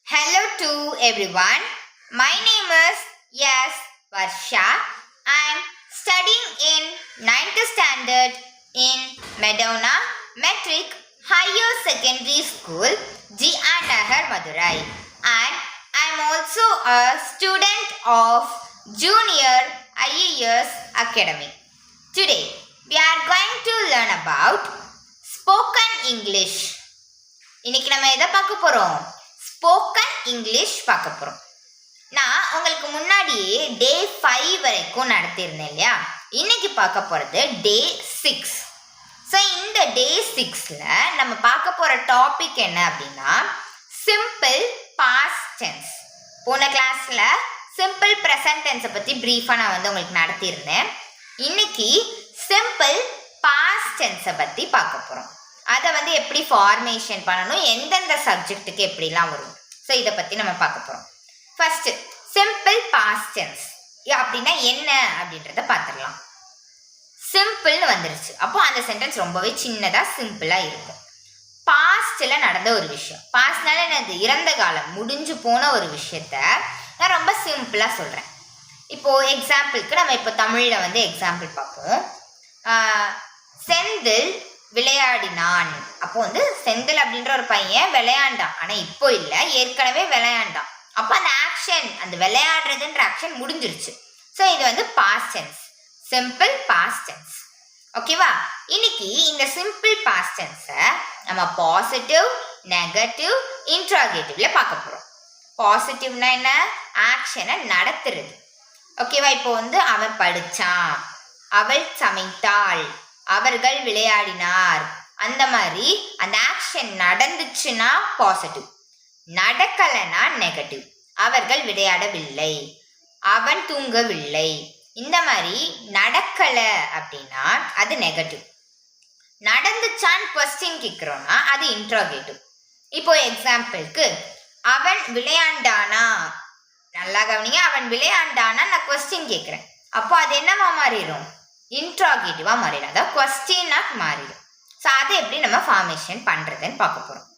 Hello to everyone. My name is S. Varsha. I am studying in 9th standard in Medona Metric Higher Secondary School, G.R. Nagar, Madurai. And I am also a student of Junior IAS Academy. Today, we are going to learn about spoken English. இன்னைக்கு நம்ம எதை பார்க்க போகிறோம்? Spoken English பார்க்க போகிறோம். நான் உங்களுக்கு முன்னாடியே டே 5 வரைக்கும் நடத்தியிருந்தேன் இல்லையா? இன்னைக்கு பார்க்க போகிறது டே 6. ஸோ இந்த டே 6ல் நம்ம பார்க்க போகிற டாபிக் என்ன அப்படின்னா சிம்பிள் பாஸ்ட் டென்ஸ். போன கிளாஸில் சிம்பிள் ப்ரெசன்ட் டென்ஸை பற்றி ப்ரீஃபாக நான் உங்களுக்கு நடத்தியிருந்தேன். இன்னைக்கு சிம்பிள் பாஸ்ட் டென்ஸை பற்றி பார்க்க போகிறோம். அதை எப்படி ஃபார்மேஷன் பண்ணணும், எந்தெந்த சப்ஜெக்ட்டுக்கு எப்படிலாம் வரும், ஸோ இதை பற்றி நம்ம பார்க்க போகிறோம். ஃபஸ்ட்டு சிம்பிள் பாஸ்ட் டென்ஸ் அப்படின்னா என்ன அப்படின்றத பார்த்துடலாம். சிம்பிள்னு வந்துருச்சு, அப்போ அந்த சென்டென்ஸ் ரொம்பவே சின்னதாக சிம்பிளாக இருக்கும். பாஸ்டில் நடந்த ஒரு விஷயம், பாஸ்ட்னால என்னது, இறந்த காலம், முடிஞ்சு போன ஒரு விஷயத்த நான் ரொம்ப சிம்பிளாக சொல்கிறேன். இப்போது எக்ஸாம்பிளுக்கு நம்ம இப்போ தமிழில் எக்ஸாம்பிள் பார்ப்போம். செந்தில் விளையாடினான். அப்போ செந்தில் அப்படின்ற ஒரு பையன் விளையாண்டான், ஆனால் இப்போ இல்லை, ஏற்கனவே விளையாண்டான். அப்போ அந்த ஆக்ஷன், அந்த விளையாடுறதுன்ற ஆக்ஷன் முடிஞ்சிருச்சு. ஸோ இது past tense, simple past tense. ஓகேவா? இன்னைக்கு இந்த சிம்பிள் பாஸ்ட் டென்ஸை நம்ம பாசிட்டிவ், நெகட்டிவ், இன்ட்ராகேட்டிவ்ல பார்க்க போகிறோம். பாசிட்டிவ்னா என்ன? ஆக்ஷனை நடத்துறது. ஓகேவா? இப்போ அவன் படித்தான், அவள் சமைத்தாள், அவர்கள் விளையாடினார், அந்த மாதிரி அந்த ஆக்ஷன் நடந்துச்சுன்னா பாசிட்டிவ், நடக்கலைன்னா நெகட்டிவ். அவர்கள் விளையாடவில்லை, அவன் தூங்கவில்லை, இந்த மாதிரி நடக்கலை அப்படின்னா அது நெகட்டிவ். நடந்துச்சான்னு கொஸ்டின் கேட்குறோன்னா அது இன்ட்ராகேட்டிவ். இப்போ எக்ஸாம்பிளுக்கு அவன் விளையாண்டானா, நல்லா கவனிங்க, அவன் விளையாண்டானா நான் கொஸ்டின் கேட்குறேன், அப்போ அது என்னவா மாறிடும்? இன்ட்ராகேட்டிவாக மாறிடும், அதாவது கொஸ்டினாக மாறிடும். ஸோ அதை எப்படி நம்ம ஃபார்மேஷன் பண்ணுறதுன்னு பார்க்க போகிறோம்.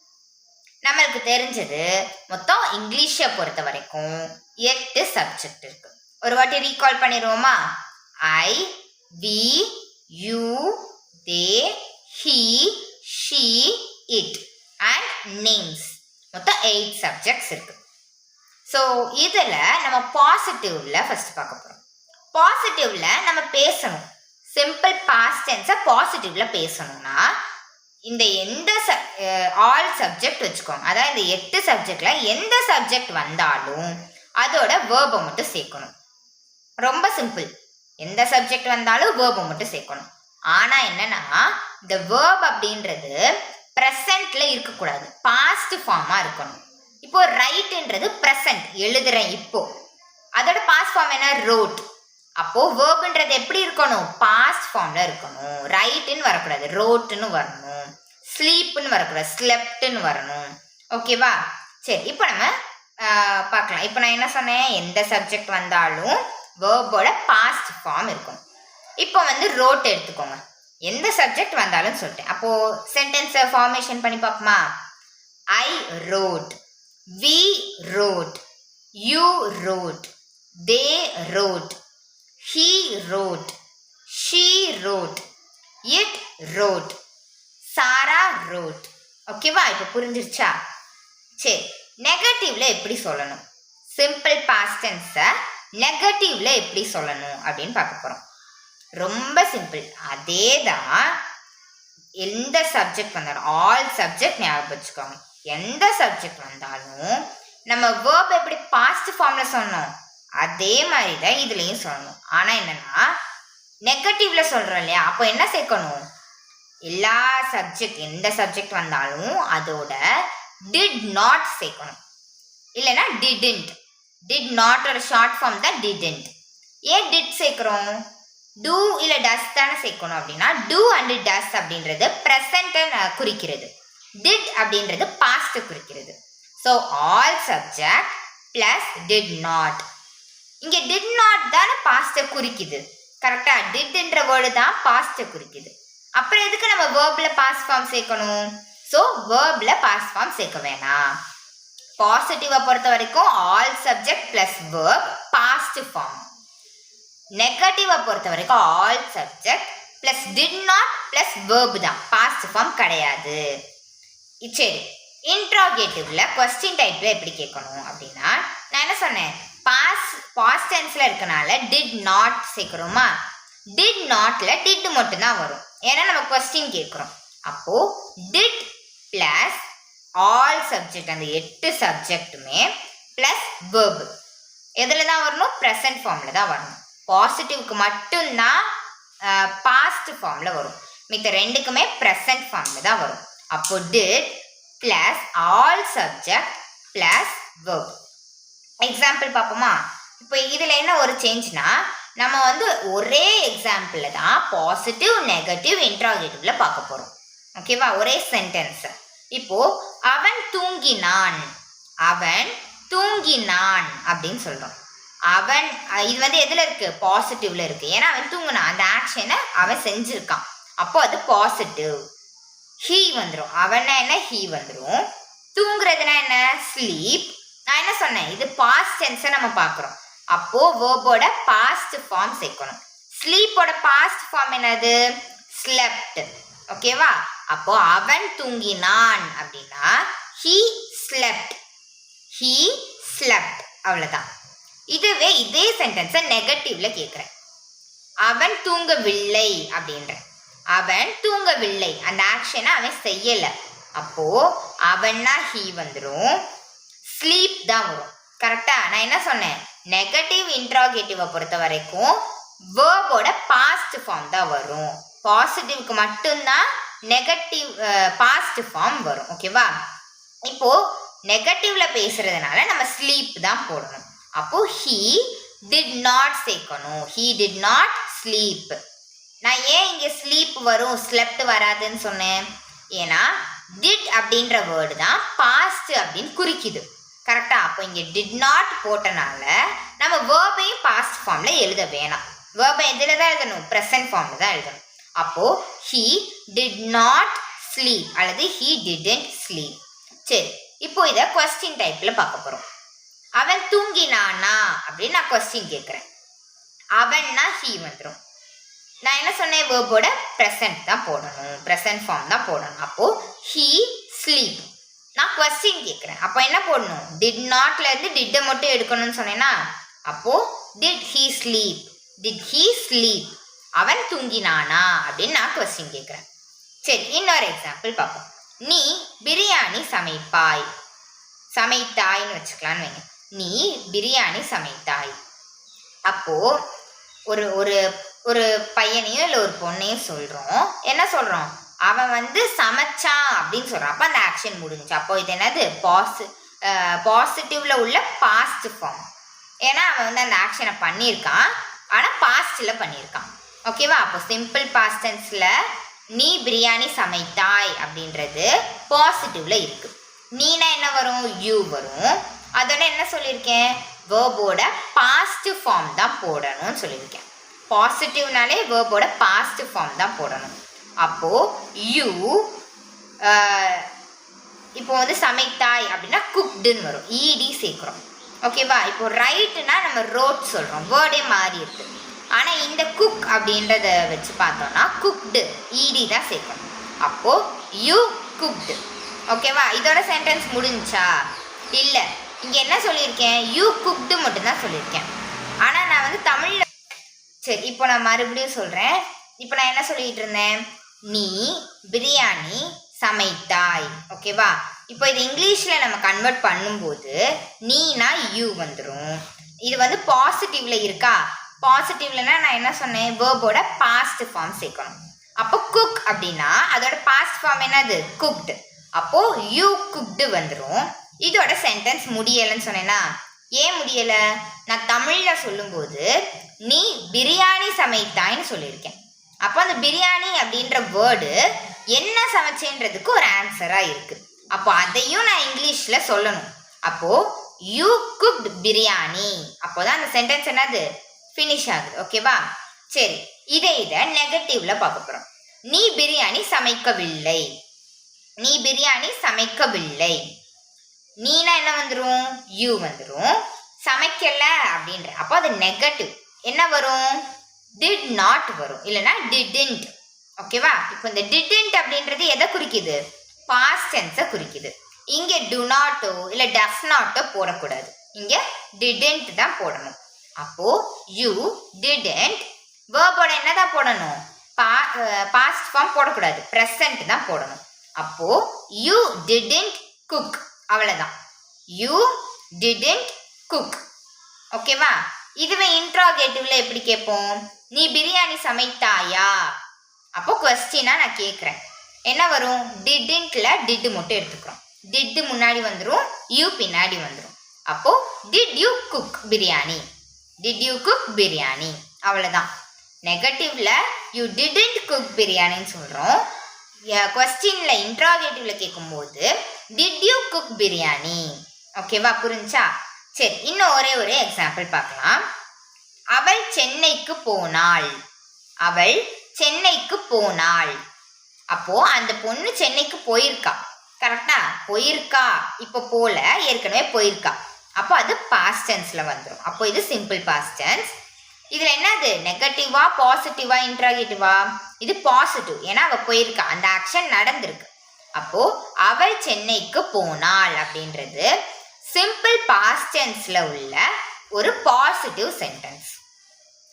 நம்மளுக்கு தெரிஞ்சது மொத்தம் இங்கிலீஷை பொறுத்த வரைக்கும் 8 சப்ஜெக்ட் இருக்குது. ஒரு வாட்டி ரீகால் பண்ணிடுவோமா? I, we, you, they, he, she, it and names. மொத்தம் 8 சப்ஜெக்ட்ஸ் இருக்குது. ஸோ இதில் நம்ம பாசிட்டிவ்ல ஃபஸ்ட் பார்க்க போகிறோம். பாசிட்டிவ்ல நம்ம பேசணும். சிம்பிள் பாஸ்ட் டென்ஸை பாசிட்டிவ்ல பேசணும்னா இந்த எந்த ஆல் சப்ஜெக்ட் வச்சுக்கோங்க, அதாவது இந்த 8 சப்ஜெக்ட்ல எந்த சப்ஜெக்ட் வந்தாலும் அதோட வேர்பை மட்டும் சேர்க்கணும். ரொம்ப சிம்பிள், எந்த சப்ஜெக்ட் வந்தாலும் வேர்பை மட்டும் சேர்க்கணும். ஆனால் என்னன்னா இந்த வேர்ப் அப்படின்றது ப்ரெசண்ட்ல இருக்கக்கூடாது, பாஸ்ட் ஃபார்மாக இருக்கணும். இப்போ ரைட்ன்றது ப்ரெசண்ட், எழுதுறேன் இப்போ, அதோட பாஸ்ட் ஃபார்ம் என்ன? ரோட். அப்போ வேர்புன்றது எப்படி இருக்கணும்? பாஸ்ட் ஃபார்ம்ல இருக்கணும். ரைட்டுன்னு வரக்கூடாது, ரோட்டுன்னு வரணும். ஸ்லீப்புன்னு வரக்கூடாது, ஸ்லெப்ட்னு வரணும். ஓகேவா? சரி, இப்போ நம்ம பார்க்கலாம். இப்போ நான் என்ன சொன்னேன்? எந்த சப்ஜெக்ட் வந்தாலும் வேர்போட பாஸ்ட் ஃபார்ம் இருக்கும். இப்போ ரோட் எடுத்துக்கோங்க, எந்த சப்ஜெக்ட் வந்தாலும் சொல்லிட்டேன். அப்போ சென்டென்ஸை ஃபார்மேஷன் பண்ணி பார்ப்போமா? I wrote, we wrote, you wrote, they wrote, he wrote, she wrote, it wrote, Sara wrote. ஓகேவா? இப்போ புரிஞ்சிருச்சா? சரி, நெகட்டிவ்ல எப்படி சொல்லணும்? சிம்பிள் பாஸ்ட் டென்ஸை நெகட்டிவ்ல எப்படி சொல்லணும் அப்படின்னு பார்க்க போகிறோம். ரொம்ப சிம்பிள், அதே தான். எந்த சப்ஜெக்ட் வந்தாலும், ஆல் சப்ஜெக்ட் ஞாபகம் வச்சுக்கோங்க, எந்த சப்ஜெக்ட் வந்தாலும் நம்ம வேர்ப் எப்படி பாஸ்ட் ஃபார்ம்ல சொன்னோம் அதே மாதிரி தான் இதுலேயும் சொல்லணும். ஆனால் என்னன்னா நெகட்டிவ்ல சொல்கிறோம் இல்லையா, அப்போ என்ன சேர்க்கணும்? எல்லா சப்ஜெக்ட், எந்த சப்ஜெக்ட் வந்தாலும் அதோட டிட் நாட் சேர்க்கணும், இல்லைன்னா டிடன்ட். டிட் நாட் ஒரு ஷார்ட் ஃபார்ம் தான் டிடன்ட். ஏன் டிட் சேர்க்குறோம்? டூ இல்லை டஸ் தானே சேர்க்கணும். அப்படின்னா டூ அண்ட் டஸ் அப்படின்றது ப்ரெசண்ட்டை குறிக்கிறது, டிட் அப்படின்றது பாஸ்ட்டை குறிக்கிறது. So all subject plus did not. இங்கே டிட் நாட் தானே பாஸ்ட்டை குறிக்குது, கரெக்டாக? டிட்ன்ற வேர்டு தான் பாஸ்ட்டை குறிக்குது. அப்புறம் எதுக்கு நம்ம வேர்பில் பாஸ்ட் ஃபார்ம் சேர்க்கணும்? ஸோ வேர்பில் பாஸ்ட் ஃபார்ம் சேர்க்க வேணாம். பாசிட்டிவை பொறுத்த வரைக்கும் all subject plus verb past form. நெகட்டிவை பொறுத்த வரைக்கும் all subject plus did not plus verb தான், பாஸ்ட் ஃபார்ம் கிடையாது. சரி, இன்ட்ராகேட்டிவ்ல கொஸ்டின் டைப்ல எப்படி கேட்கணும் அப்படின்னா, நான் என்ன சொன்னேன், பாஸ்ட் டென்ஸ்ல இருக்கனால டிட் நாட் சேர்க்கிறோமா, டிட் நாட்ல டிட் மட்டும் தான் வரும், ஏன்னா நம்ம கொஸ்டின் கேட்குறோம். அப்போ டிட் பிளஸ் ஆல் சப்ஜெக்ட், அந்த 8 சப்ஜெக்ட்டுமே பிளஸ் வேர்பு எதில் தான் வரணும், ப்ரெசன்ட் ஃபார்மில் தான் வரணும். பாசிட்டிவ்க்கு மட்டும்தான் பாஸ்ட் ஃபார்மில் வரும், மித்த ரெண்டுக்குமே ப்ரெசன்ட் ஃபார்மில் தான் வரும். அப்போ did plus all subject plus verb. Example பார்ப்போமா. இப்போ இதில் என்ன ஒரு சேஞ்ச்னா, நம்ம வந்து ஒரே எக்ஸாம்பிளில் தான் பாசிட்டிவ் நெகட்டிவ் இன்ட்ராகேட்டிவ்ல பார்க்க போகிறோம். ஓகேவா, ஒரே சென்டென்ஸ். இப்போ அவன் தூங்கினான், அவன் தூங்கினான் அப்படின்னு சொல்கிறோம். அவன் இது வந்து எதில் இருக்குது, பாசிட்டிவ்ல இருக்குது, ஏன்னா அவன் தூங்கினான், அந்த ஆக்ஷனை அவன் செஞ்சுருக்கான், அப்போ அது பாசிட்டிவ். ஹீ வந்துடும், அவன்னா என்ன, ஹீ வந்துடும். தூங்குறதுனா என்ன, ஸ்லீப். நான் என்ன சொன்னேன், இது பாஸ்ட் டென்ஸை நம்ம பார்க்குறோம், அப்போ வேர்போட பாஸ்ட் ஃபார்ம் சேர்க்கணும். ஸ்லீப்போட பாஸ்ட் ஃபார்ம் என்னது, ஸ்லெப்ட். ஓகேவா, அப்போ அவன் தூங்கினான் அப்படின்னா ஹீ ஸ்லெப்ட், ஹீ ஸ்லெப்ட், அவ்வளோதான். இதுவே இதே சென்டென்ஸை நெகட்டிவ்ல கேட்குறேன், அவன் தூங்கவில்லை அப்படின்ற, அவன் தூங்கவில்லை, அந்த ஆக்ஷனை அவன் செய்யலை, அப்போ அவன்னா ஹீ வந்துடும், ஸ்லீப் தான் வரும். கரெக்டா, நான் என்ன சொன்னேன், நெகட்டிவ் இன்ட்ராகேட்டிவை பொறுத்த வரைக்கும் வேர்போட பாஸ்ட் ஃபார்ம் தான் வரும், பாசிட்டிவ்க்கு மட்டும்தான் நெகட்டிவ் பாஸ்ட் ஃபார்ம் வரும். ஓகேவா, இப்போ நெகட்டிவ்ல பேசுறதுனால நம்ம ஸ்லீப் தான் போடணும். அப்போ ஹீ டிட் நாட் சேர்க்கணும், ஹீ டிட் நாட் ஸ்லீப். நான் ஏன் இங்கே ஸ்லீப் வரும் ஸ்லெப்ட் வராதுன்னு சொன்னேன், ஏன்னா டிட் அப்படின்ற வேர்டு தான் பாஸ்ட் அப்படின்னு குறிக்குது. கரெக்டாக, அப்போ இங்கே டிட் நாட் போட்டனால நம்ம வேர்பையும் பாஸ்ட் ஃபார்மில் எழுத வேணாம், வேர்பை எதில் தான் எழுதணும், ப்ரெசன்ட் ஃபார்மில் தான் எழுதணும். அப்போது ஹீ டிட் நாட் ஸ்லீப் அல்லது ஹீ டிடன்ட் ஸ்லீப். சரி, இப்போ இதை கொஸ்டின் டைப்பில் பார்க்க போகிறோம். அவன் தூங்கினானா அப்படின்னு நான் கொஸ்டின் கேட்குறேன், அவன்னா ஹீ வந்துடும். நான் என்ன சொன்னேன், வேர்போட ப்ரெசன்ட் தான் போடணும், ப்ரெசன்ட் ஃபார்ம் தான் போடணும். அப்போது ஹீ ஸ்லீப். நான் கொஸ்டின் கேட்குறேன், அப்போ என்ன போடணும், டிட் நாட்லேருந்து டிட்டை மட்டும் எடுக்கணும்னு சொன்னேன்னா, அப்போது did he sleep, did he sleep, அவன் தூங்கினானா அப்படின்னு நான் கொஸ்டின் கேட்குறேன். சரி, இன்னொரு எக்ஸாம்பிள் பார்ப்போம். நீ பிரியாணி சமைத்தாய்ன்னு வச்சுக்கலான்னு வைங்க, நீ பிரியாணி சமைத்தாய். அப்போது ஒரு ஒரு ஒரு பையனையும் இல்லை ஒரு பொண்ணையும் சொல்கிறோம், என்ன சொல்கிறோம், அவன் வந்து சமைச்சான் அப்படின்னு சொல்கிறான், அப்போ அந்த ஆக்ஷன் முடிஞ்சு. அப்போ இது என்னது, பாசிட்டிவ்ல உள்ள பாஸ்ட் ஃபார்ம், ஏன்னா அவன் வந்து அந்த ஆக்ஷனை பண்ணியிருக்கான், ஆனால் பாஸ்டில் பண்ணியிருக்கான். ஓகேவா, அப்போ சிம்பிள் பாஸ்ட் டென்ஸில் நீ பிரியாணி சமைத்தாய் அப்படின்றது பாசிட்டிவ்ல இருக்குது. நீனா என்ன வரும், யூ வரும். அதோட என்ன சொல்லியிருக்கேன், வேர்போட பாஸ்ட் ஃபார்ம் தான் போடணும்னு சொல்லியிருக்கேன். பாசிட்டிவ்னாலே வேர்போட பாஸ்ட் ஃபார்ம் தான் போடணும். அப்போது யூ இப்போ வந்து சமைத்தாய் அப்படின்னா குக்டுன்னு வரும், ஈடி சேர்க்குறோம். ஓகேவா, இப்போ ரைட்டுனா நம்ம ரோட் சொல்கிறோம், வேர்டே மாறி இருக்கு. ஆனால் இந்த குக் அப்படின்றத வச்சு பார்த்தோம்னா குக்டு ஈடி தான் சேர்க்கணும். அப்போது யூ குக்டு. ஓகேவா, இதோட சென்டென்ஸ் முடிஞ்சா, இல்லை இங்கே என்ன சொல்லியிருக்கேன், யூ குக்டு மட்டும்தான் சொல்லியிருக்கேன். ஆனால் நான் வந்து தமிழில், சரி இப்போ நான் மறுபடியும் சொல்கிறேன். இப்போ நான் என்ன சொல்லிகிட்டு இருந்தேன், நீ பிரியாணி சமைத்தாய். ஓகேவா, இப்போ இது இங்கிலீஷில் நம்ம கன்வெர்ட் பண்ணும்போது நீனா யூ வந்துடும். இது வந்து பாசிட்டிவ்ல இருக்கா, பாசிட்டிவ்லனா நான் என்ன சொன்னேன், வேர்போட பாஸ்ட் ஃபார்ம் சேர்க்கணும். அப்போ குக் அப்படின்னா அதோட பாஸ்ட் ஃபார்ம் என்னது, குக்டு. அப்போது யூ குக்டு வந்துடும். இதோட சென்டென்ஸ் முடியலைன்னு சொன்னேன்னா, ஏன் முடியலை, நான் தமிழில் சொல்லும்போது நீ பிரியாணி சமைத்தாய்ன்னு சொல்லியிருக்கேன். அப்போ அந்த பிரியாணி அப்படின்ற வேர்டு என்ன சமைச்சேன்றதுக்கு ஒரு ஆன்சராக இருக்குது. அப்போ அதையும் நான் இங்கிலீஷில் சொல்லணும். அப்போது யூ குக்டு பிரியாணி, அப்போ தான் அந்த சென்டென்ஸ் என்னது ஃபினிஷ் ஆகுது. ஓகேவா, சரி இதை நெகட்டிவ்ல பார்க்க போகிறோம். நீ பிரியாணி சமைக்கவில்லை, நீ பிரியாணி சமைக்கவில்லை. நீனா என்ன வந்துடும்? யூ வந்துடும். சமைக்கல அப்படின்ற அப்போ அது நெகட்டிவ். என்ன வரும்? டிட் நாட் வரும், இல்லைன்னா டிடன்ட். ஓகேவா? இப்போ இந்த டிடன்ட் அப்படின்றது எதை குறிக்குது? பாஸ்ட் டென்ஸை குறிக்குது. இங்கே டு நாட்டோ இல்லை டஸ் நாட்டோ போடக்கூடாது, இங்கே டிடன்ட் தான் போடணும். அப்போ யூ டிடன்ட் வேர்போட என்னதான் போடணும்? பாஸ்ட் ஃபார்ம் போடக்கூடாது, ப்ரெசன்ட் தான் போடணும். அப்போ யூ டிடன்ட் குக், அவ்வளோதான். You didn't cook. ஓகேவா? இதுவே இன்ட்ராகேட்டிவ்ல எப்படி கேட்போம்? நீ பிரியாணி சமைத்தாயா? அப்போ கொஸ்டினா நான் கேட்குறேன், என்ன வரும்? டிடன்ட்ல டிட் மட்டும் எடுத்துக்கிறோம். டிட் முன்னாடி வந்துடும், யூ பின்னாடி வந்துடும். அப்போ did you cook biryani? Did you cook biryani, அவ்வளோதான். நெகட்டிவ்ல யூ டிடன்ட் குக் பிரியாணின்னு சொல்கிறோம். கொஸ்டின்ல இன்ட்ராகேட்டிவ்ல கேட்கும்போது டிட் யூ குக் பிரியாணி. ஓகேவா? புரிஞ்சா? சரி, இன்னும் ஒரே ஒரு எக்ஸாம்பிள் பார்க்கலாம். அவள் சென்னைக்கு போனாள். அவள் சென்னைக்கு போனாள். அப்போ அந்த பொண்ணு சென்னைக்கு போயிருக்கா, கரெக்டா? போயிருக்கா, இப்போ போல, ஏற்கனவே போயிருக்கா. அப்போ அது பாஸ்ட் டென்ஸ்ல வந்துடும். அப்போ இது சிம்பிள் பாஸ்ட் டென்ஸ். இதுல என்னது? நெகட்டிவா பாசிட்டிவா இன்ட்ராகேட்டிவா? இது பாசிட்டிவ், ஏன்னா அவ போயிருக்கா, அந்த ஆக்ஷன் நடந்திருக்கு. அப்போ அவள் சென்னைக்கு போனாள் அப்படின்றது சிம்பிள் பாஸ்ட் டென்ஸ்ல உள்ள ஒரு பாசிட்டிவ் சென்டென்ஸ்.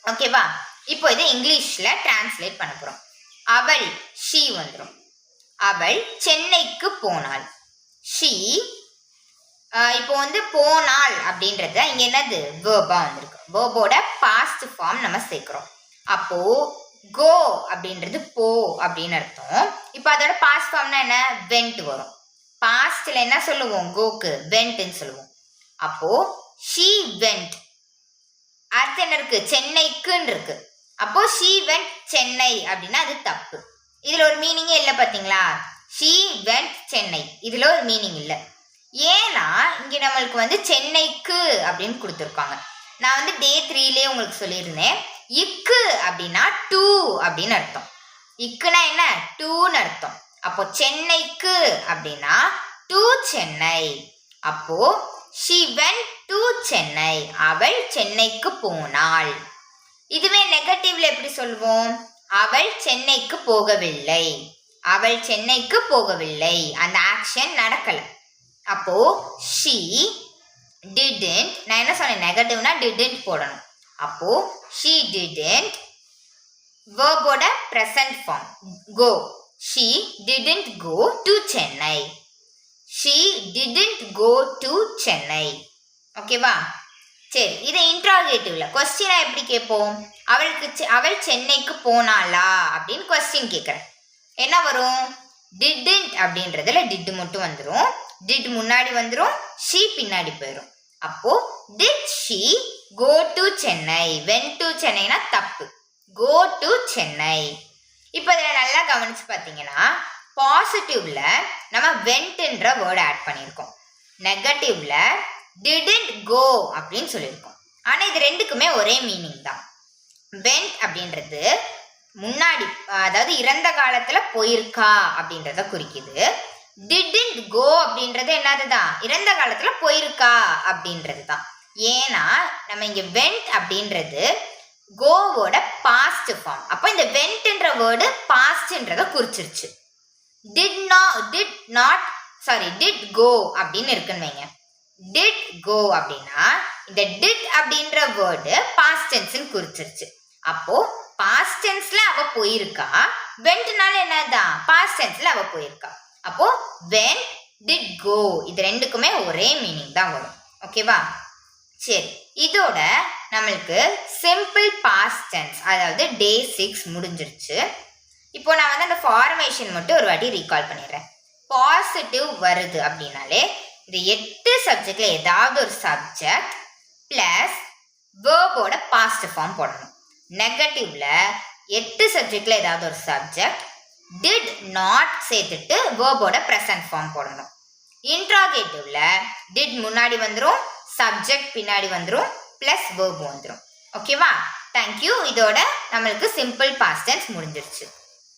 ஓகேவா? இப்போ இதை இங்கிலீஷ்ல டிரான்ஸ்லேட் பண்ண போறோம். அவள் ஷீ வந்துடும். அவள் சென்னைக்கு போனாள். ஷீ இப்போ வந்து போனாள் அப்படின்றது இங்க என்னது? வேர்பா வந்திருக்கு. வேர்போட பாஸ்ட் ஃபார்ம் நம்ம சேர்க்கிறோம். அப்போ கோ அப்படின்றது போ அப்படின்னு அர்த்தம். இப்போ அதோட பாஸ்ட் ஃபார்ம்னா என்ன? வெண்ட் வரும். பாஸ்ட்ல என்ன சொல்லுவோம்? கோக்கு வெண்ட்னு சொல்லுவோம். அப்போ ஷீ வெண்ட். அடுத்து என்ன இருக்கு? சென்னைக்குன்னு இருக்கு. அப்போ ஷீ வெண்ட் சென்னை அப்படின்னா அது தப்பு. இதுல ஒரு மீனிங்கே இல்லை, பார்த்தீங்களா? ஷீ வெண்ட் சென்னை, இதுல ஒரு மீனிங் இல்லை. ஏன்னா இங்க நம்மளுக்கு வந்து சென்னைக்கு அப்படின்னு கொடுத்துருக்காங்க. நான் வந்து டே 3லே உங்களுக்கு சொல்லியிருந்தேன், இக்கு அப்படின்னா டூ அப்படின்னு அர்த்தம். இக்குனா என்ன? டூன்னு அர்த்தம். அப்போ சென்னைக்கு அப்படின்னா டு சென்னை. அப்போ she went to சென்னை, அவள் சென்னைக்கு போனாள். இதுவே நெகட்டிவ்ல எப்படி சொல்வோம்? அவள் சென்னைக்கு போகவில்லை. அவள் சென்னைக்கு போகவில்லை, அந்த ஆக்ஷன் நடக்கல. அப்போ she didn't, நான் என்ன சொன்னேன்? நெகட்டிவ்னா didn't போடணும். அப்போ she didn't, verb-ஓட present form go. She didn't go to Chennai. She didn't go to Chennai. ஓகேவா? சரி, இதை இன்ட்ராகேட்டிவ்ல கொஸ்டினா எப்படி கேட்போம்? அவள் சென்னைக்கு போனாளா அப்படின்னு கொஸ்டின் கேட்குறேன். என்ன வரும்? didn't அப்படின்றதுல did மட்டும் வந்துடும். did முன்னாடி வந்துடும், she பின்னாடி போயிடும். அப்போ did she go to Chennai? went to சென்னைனா தப்பு, go to சென்னை. இப்போ இதில் நல்லா கவனிச்சு பார்த்தீங்கன்னா பாசிட்டிவ்ல நம்ம வெண்ட்ன்ற வேர்டு ஆட் பண்ணியிருக்கோம், நெகட்டிவ்ல didn't go அப்படின்னு சொல்லியிருக்கோம். ஆனால் இது ரெண்டுக்குமே ஒரே மீனிங் தான். வெண்ட் அப்படின்றது முன்னாடி, அதாவது இறந்த காலத்துல போயிருக்கா அப்படின்றத குறிக்குது. didn't go அப்படின்றது என்னதுதான்? இறந்த காலத்துல போயிருக்கா அப்படின்றது தான். ஏன்னா நம்ம இங்க வெண்ட் அப்படின்றது கோவோட பாஸ்ட் ஃபார்ம். அப்போ இந்த வெண்ட்ன்ற வேர்டு பாஸ்ட்ன்றத குறிச்சிருச்சு. did go அப்படின்னு இருக்குன்னு வைங்க. did go அப்படின்னா இந்த did அப்படின்ற வேர்டு பாஸ்ட் டென்ஸ்னு குறிச்சிருச்சு. அப்போ பாஸ்ட் டென்ஸ்ல அவ போயிருக்கா, வெண்ட்னால என்னதான்? பாஸ்ட் டென்ஸ்ல அவ போயிருக்கா. அப்போ when did go, இது ரெண்டுக்குமே ஒரே மீனிங் தான் வரும். ஓகேவா? சரி, இதோட நம்மளுக்கு சிம்பிள் பாஸ்ட் டென்ஸ், அதாவது டே 6 முடிஞ்சிருச்சு. இப்போ நான் வந்து அந்த ஃபார்மேஷன் மட்டும் ஒரு வாட்டி ரீகால் பண்ணிடுறேன். பாசிட்டிவ் வருது அப்படின்னாலே இந்த 8 சப்ஜெக்ட்ல ஏதாவது ஒரு சப்ஜெக்ட் பிளஸ் வேர்போட பாஸ்ட் ஃபார்ம் போடணும். நெகட்டிவ்ல 8 சப்ஜெக்ட்ல ஏதாவது ஒரு சப்ஜெக்ட் did not சேர்த்துட்டு வேர்போட ப்ரெசன்ட் ஃபார்ம் போடணும். இன்ட்ராகேட்டிவ்ல did முன்னாடி வந்துடும், சப்ஜெக்ட் பின்னாடி வந்துடும், பிளஸ் வேர்ப் வந்துடும். ஓகேவா? தேங்க்யூ. இதோட நம்மளுக்கு சிம்பிள் பாஸ்ட் டென்ஸ் முடிஞ்சிருச்சு.